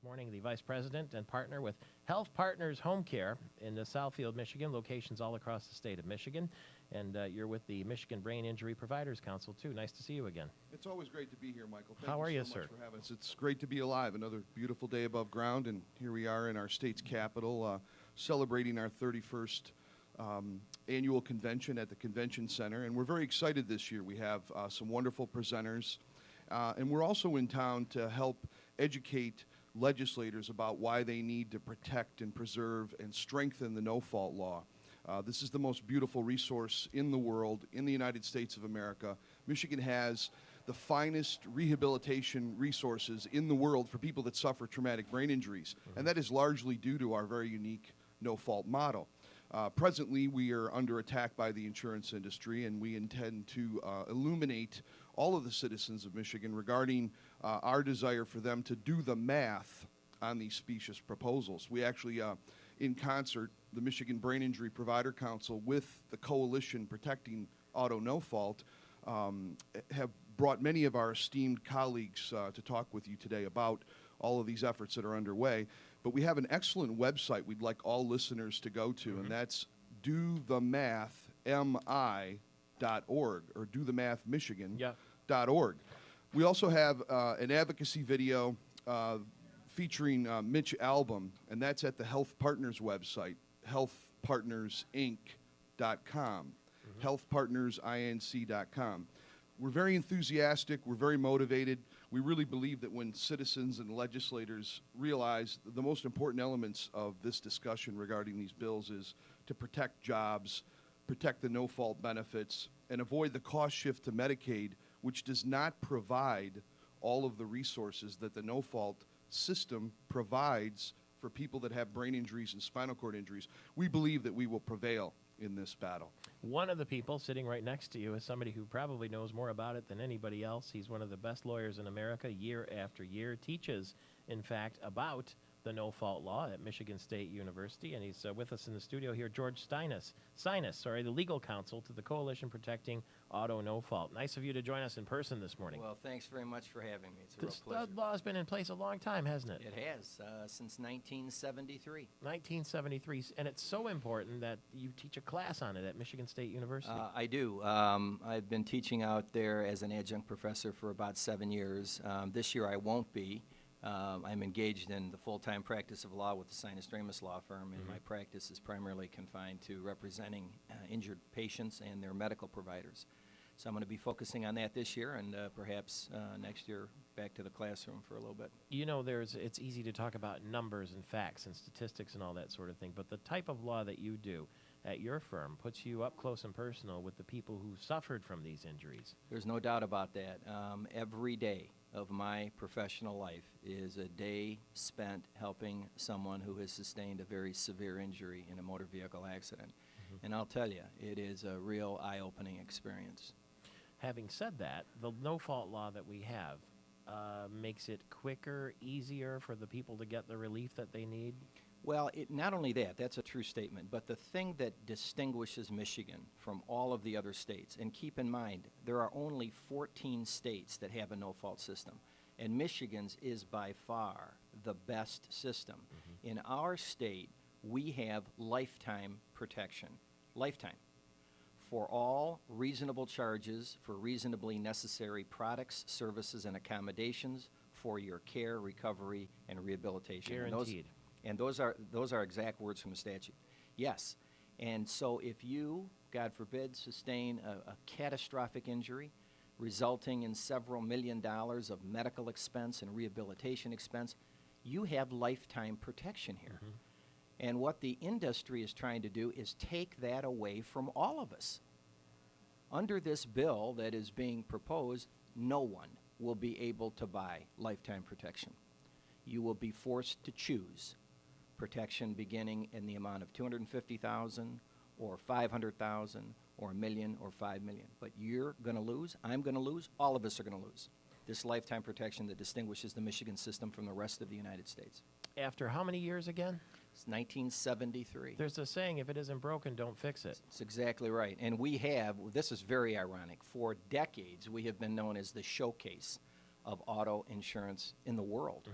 this morning, the Vice President and partner with Health Partners Home Care in Southfield, Michigan, locations all across the state of Michigan. And you're with the Michigan Brain Injury Providers Council, too. Nice to see you again. It's always great to be here, Michael. How are you, so sir? much for having us. It's great to be alive. Another beautiful day above ground, and here we are in our state's capital celebrating our 31st annual convention at the Convention Center. And we're very excited this year. We have some wonderful presenters. And we're also in town to help educate legislators about why they need to protect and preserve and strengthen the no-fault law. This is the most beautiful resource in the world, in the United States of America. Michigan has the finest rehabilitation resources in the world for people that suffer traumatic brain injuries, and that is largely due to our very unique no-fault model. Presently, we are under attack by the insurance industry, and we intend to illuminate all of the citizens of Michigan regarding our desire for them to do the math on these specious proposals. We actually, in concert, the Michigan Brain Injury Provider Council with the Coalition Protecting Auto No Fault have brought many of our esteemed colleagues to talk with you today about all of these efforts that are underway. But we have an excellent website we'd like all listeners to go to, and that's dothemathmi.org or dothemathmichigan.org. We also have an advocacy video featuring Mitch Album, and that's at the Health Partners website, healthpartnersinc.com, healthpartnersinc.com. We're very enthusiastic. We're very motivated. We really believe that when citizens and legislators realize the most important elements of this discussion regarding these bills is to protect jobs, protect the no-fault benefits, and avoid the cost shift to Medicaid, which does not provide all of the resources that the no-fault system provides for people that have brain injuries and spinal cord injuries. We believe that we will prevail in this battle. One of the people sitting right next to you is somebody who probably knows more about it than anybody else. He's one of the best lawyers in America, year after year, teaches, in fact, about the no-fault law at Michigan State University, and he's with us in the studio here, George Sinas, the legal counsel to the Coalition Protecting Auto No Fault. Nice of you to join us in person this morning. Well, thanks very much for having me. It's a real This pleasure. law has been in place a long time, hasn't it? It has, since 1973. 1973, and it's so important that you teach a class on it at Michigan State University. I do. I've been teaching out there as an adjunct professor for about 7 years. This year I won't be. I'm engaged in the full-time practice of law with the Sinas law firm, and my practice is primarily confined to representing injured patients and their medical providers. So I'm going to be focusing on that this year, and perhaps next year back to the classroom for a little bit. You know, it's easy to talk about numbers and facts and statistics and all that sort of thing, but the type of law that you do at your firm puts you up close and personal with the people who suffered from these injuries. There's no doubt about that. Every day of my professional life is a day spent helping someone who has sustained a very severe injury in a motor vehicle accident. And I'll tell you, it is a real eye-opening experience. Having said that, the no-fault law that we have makes it quicker, easier for the people to get the relief that they need? Well, not only that, that's a true statement, but the thing that distinguishes Michigan from all of the other states, and keep in mind, there are only 14 states that have a no-fault system, and Michigan's is by far the best system. In our state, we have lifetime protection, lifetime, for all reasonable charges for reasonably necessary products, services, and accommodations for your care, recovery, and rehabilitation. Guaranteed. And those are exact words from the statute. Yes. And so if you, God forbid, sustain a catastrophic injury resulting in several $1 million of medical expense and rehabilitation expense, you have lifetime protection here. And what the industry is trying to do is take that away from all of us. Under this bill that is being proposed, no one will be able to buy lifetime protection. You will be forced to choose protection beginning in the amount of $250,000 or $500,000 or $1 million or $5 million. But you're going to lose, I'm going to lose, all of us are going to lose this lifetime protection that distinguishes the Michigan system from the rest of the United States. After how many years again? It's 1973. There's a saying, if it isn't broken, don't fix it. That's exactly right. And we have, this is very ironic, for decades we have been known as the showcase of auto insurance in the world.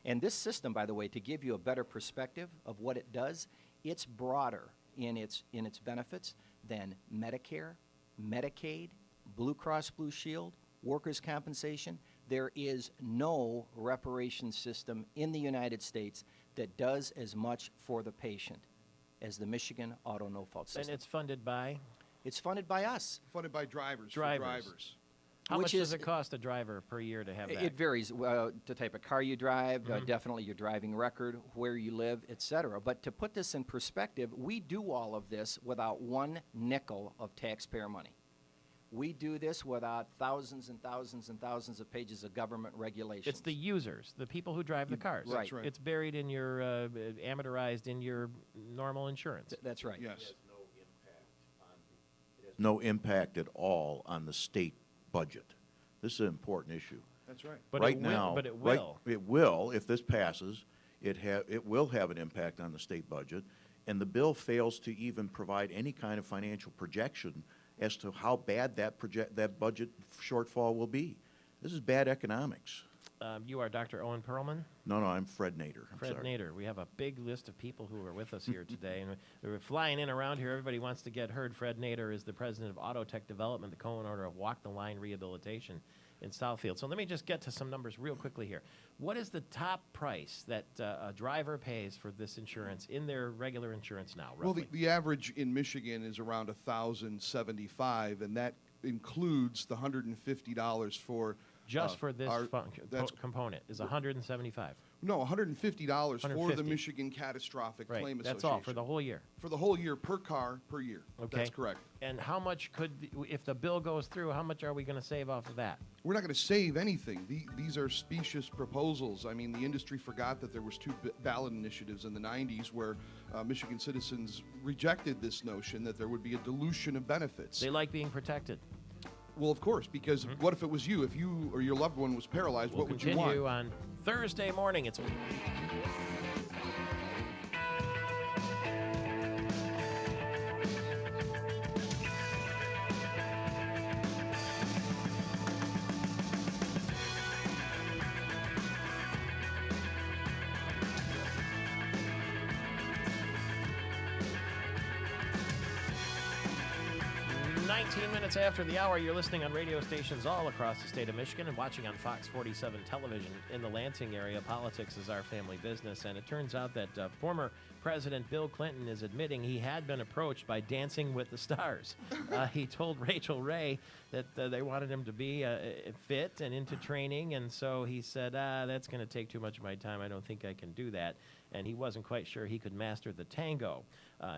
And this system, by the way, to give you a better perspective of what it does, it's broader in its benefits than Medicare, Medicaid, Blue Cross Blue Shield, workers' compensation. There is no reparation system in the United States that does as much for the patient as the Michigan Auto No-Fault system. And it's funded by? It's funded by us. Funded by drivers. Drivers. For drivers. How Which much is- does it cost a driver per year to have that? It varies. The type of car you drive, definitely your driving record, where you live, et cetera. But to put this in perspective, we do all of this without one nickel of taxpayer money. We do this without thousands and thousands and thousands of pages of government regulations. It's the users, the people who drive the cars. Right. That's right. It's buried in your, amortized in your normal insurance. That's right. Yes. No impact at all on the state budget. This is an important issue. That's right. But Right it will, now, but it right- will. It will, if this passes, it will have an impact on the state budget, and the bill fails to even provide any kind of financial projection as to how bad that budget shortfall will be. This is bad economics. You are Dr. Owen Perlman? No, I'm Fred Nader. I'm Fred sorry. Nader. We have a big list of people who are with us here today, and we're flying in around here. Everybody wants to get heard. Fred Nader is the president of Autotech Development, the co-owner of Walk the Line Rehabilitation in Southfield. So let me just get to some numbers real quickly here. What is the top price that a driver pays for this insurance in their regular insurance now, roughly? Well, the average in Michigan is around $1,075, and that includes the $150 for just for this that's component is $175. no $150 for the $150. Michigan Catastrophic Right. Claim That's Association. all for the whole year. For the whole year, per car, per year. Okay. That's correct. And how much if the bill goes through, how much are we going to save off of that? We're not going to save anything. These are specious proposals. I mean, the industry forgot that there was two ballot initiatives in the 90s where Michigan citizens rejected this notion that there would be a dilution of benefits. They like being protected. Well, of course, because what if it was you? If you or your loved one was paralyzed, We'll what would you continue want? on Thursday morning. It's 19 minutes after the hour. You're listening on radio stations all across the state of Michigan and watching on Fox 47 television. In the Lansing area, politics is our family business, and it turns out that former President Bill Clinton is admitting he had been approached by Dancing with the Stars. He told Rachel Ray that they wanted him to be fit and into training, and so he said, that's going to take too much of my time. I don't think I can do that. And he wasn't quite sure he could master the tango.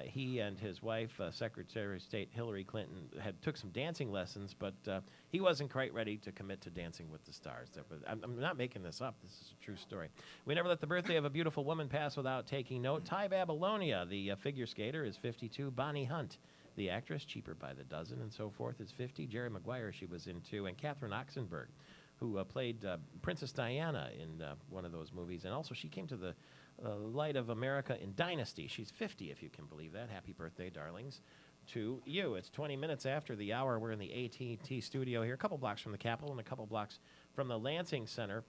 He and his wife, Secretary of State Hillary Clinton, took some dancing lessons, but he wasn't quite ready to commit to Dancing with the Stars. I'm not making this up. This is a true story. We never let the birthday of a beautiful woman pass without taking note. Ty Babylonia, the figure skater, is 52. Bonnie Hunt, the actress, cheaper by the dozen and so forth, is 50. Jerry Maguire, she was in 2. And Catherine Oxenberg, who played Princess Diana in one of those movies. And also she came to the light of America in Dynasty. She's 50, if you can believe that. Happy birthday, darlings, to you. It's 20 minutes after the hour. We're in the AT&T studio here, a couple blocks from the Capitol and a couple blocks from the Lansing Center,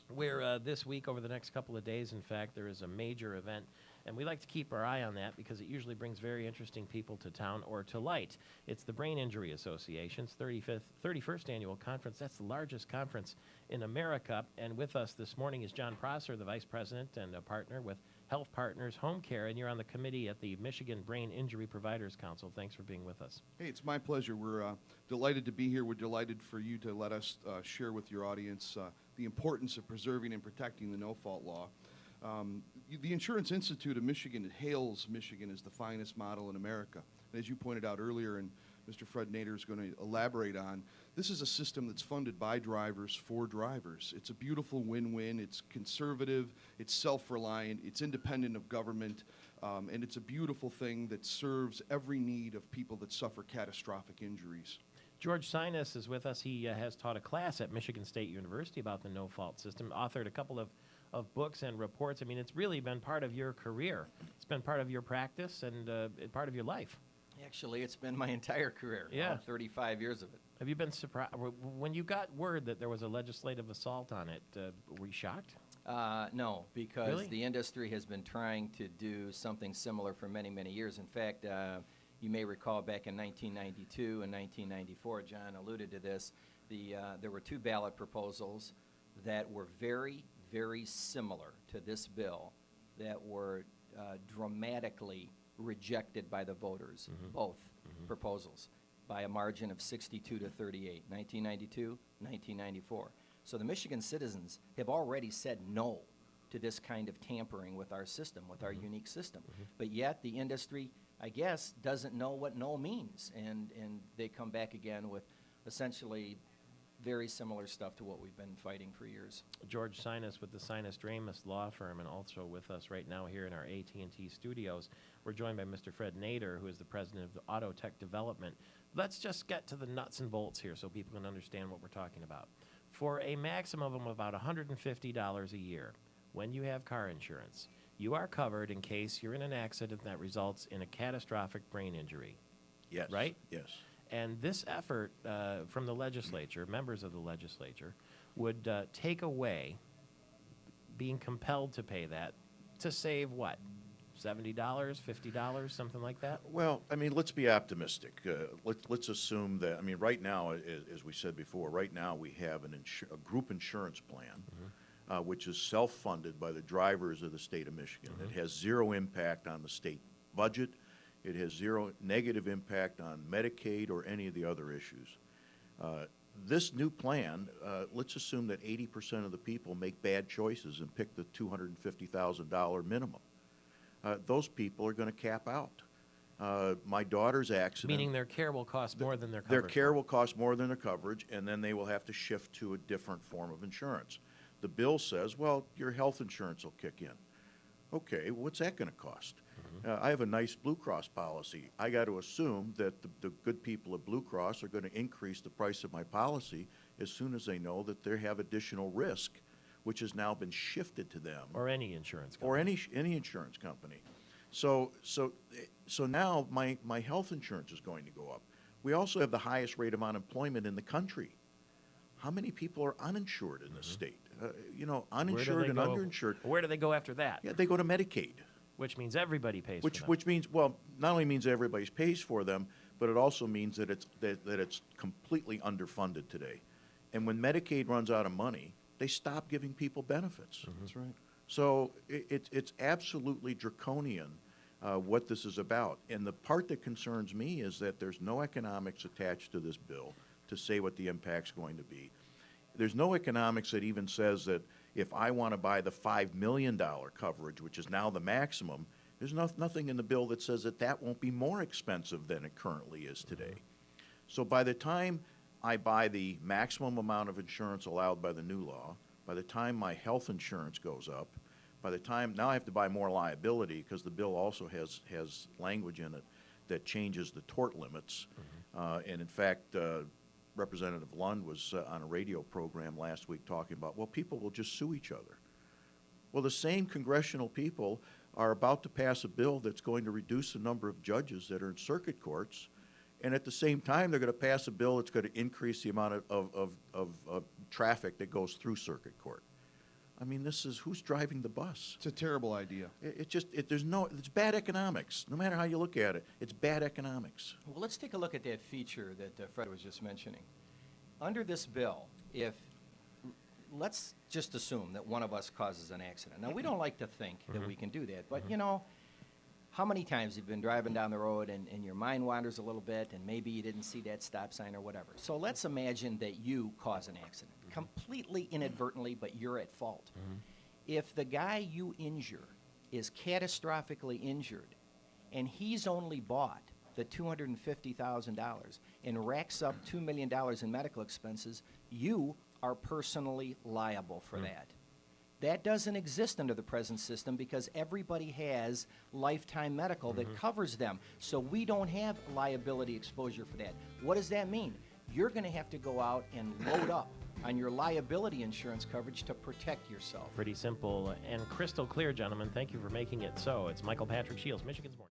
where this week, over the next couple of days, in fact, there is a major event. And we like to keep our eye on that because it usually brings very interesting people to town or to light. It's the Brain Injury Association's 31st annual conference. That's the largest conference in America. And with us this morning is John Prosser, the vice president and a partner with Health Partners Home Care. And you're on the committee at the Michigan Brain Injury Providers Council. Thanks for being with us. Hey, it's my pleasure. We're delighted to be here. We're delighted for you to let us share with your audience the importance of preserving and protecting the no-fault law. The Insurance Institute of Michigan hails Michigan as the finest model in America. And as you pointed out earlier, and Mr. Fred Nader is going to elaborate on, this is a system that's funded by drivers for drivers. It's a beautiful win-win. It's conservative. It's self-reliant. It's independent of government. And it's a beautiful thing that serves every need of people that suffer catastrophic injuries. George Sinas is with us. He has taught a class at Michigan State University about the no-fault system, authored a couple of books and reports. I mean, it's really been part of your career. It's been part of your practice and part of your life. Actually, it's been my entire career. Yeah. All 35 years of it. Have you been surprised when you got word that there was a legislative assault on it? Were you shocked? No, because Really? the industry has been trying to do something similar for many, many years. In fact, you may recall back in 1992 and 1994, John alluded to this, there were two ballot proposals that were very, very similar to this bill that were dramatically rejected by the voters, both proposals, by a margin of 62 to 38, 1992, 1994. So the Michigan citizens have already said no to this kind of tampering with our system, with our unique system. But yet the industry, I guess, doesn't know what no means, and they come back again with essentially very similar stuff to what we've been fighting for years. George Sinas with the Sinas Dramus Law Firm, and also with us right now here in our AT&T studios. We're joined by Mr. Fred Nader, who is the president of Auto Tech Development. Let's just get to the nuts and bolts here so people can understand what we're talking about. For a maximum of about $150 a year, when you have car insurance, you are covered in case you're in an accident that results in a catastrophic brain injury. Yes. Right? Yes. And this effort from the legislature, members of the legislature, would take away being compelled to pay that to save what? $70, $50, something like that? Well, I mean, let's be optimistic. Let's assume that, I mean, right now, as we said before, right now we have a group insurance plan, which is self-funded by the drivers of the state of Michigan. It has zero impact on the state budget. It has zero negative impact on Medicaid or any of the other issues. This new plan, let's assume that 80% of the people make bad choices and pick the $250,000 minimum. Those people are going to cap out. My daughter's accident. Meaning their care will cost more than their Their coverage. care will cost more than their coverage, and then they will have to shift to a different form of insurance. The bill says, well, your health insurance will kick in. Okay, what's that going to cost? I have a nice Blue Cross policy. I got to assume that the good people at Blue Cross are going to increase the price of my policy as soon as they know that they have additional risk, which has now been shifted to them. Or any insurance company. Or any insurance company. So now my health insurance is going to go up. We also have the highest rate of unemployment in the country. How many people are uninsured in this state? Uninsured and underinsured. Where do they go after that? Yeah, they go to Medicaid. Which means everybody pays for them. Which means, well, not only means everybody pays for them, but it also means that it's completely underfunded today. And when Medicaid runs out of money, they stop giving people benefits. That's right. So it's absolutely draconian what this is about. And the part that concerns me is that there's no economics attached to this bill to say what the impact's going to be. There's no economics that even says that if I want to buy the $5 million coverage, which is now the maximum, there's nothing in the bill that says that that won't be more expensive than it currently is today. So by the time I buy the maximum amount of insurance allowed by the new law, by the time my health insurance goes up, by the time now I have to buy more liability because the bill also has language in it that changes the tort limits. And in fact, Representative Lund was on a radio program last week talking about, well, people will just sue each other. Well, the same congressional people are about to pass a bill that's going to reduce the number of judges that are in circuit courts, and at the same time, they're going to pass a bill that's going to increase the amount of traffic that goes through circuit court. I mean, who's driving the bus? It's a terrible idea. It's bad economics. No matter how you look at it, it's bad economics. Well, let's take a look at that feature that Fred was just mentioning. Under this bill, let's just assume that one of us causes an accident. Now, we don't like to think that we can do that, but how many times you've been driving down the road and your mind wanders a little bit and maybe you didn't see that stop sign or whatever. So let's imagine that you cause an accident, completely inadvertently, but you're at fault. If the guy you injure is catastrophically injured and he's only bought the $250,000 and racks up $2 million in medical expenses, you are personally liable for that. That doesn't exist under the present system because everybody has lifetime medical that covers them. So we don't have liability exposure for that. What does that mean? You're going to have to go out and load up on your liability insurance coverage to protect yourself. Pretty simple and crystal clear, gentlemen. Thank you for making it so. It's Michael Patrick Shiels, Michigan's Morning.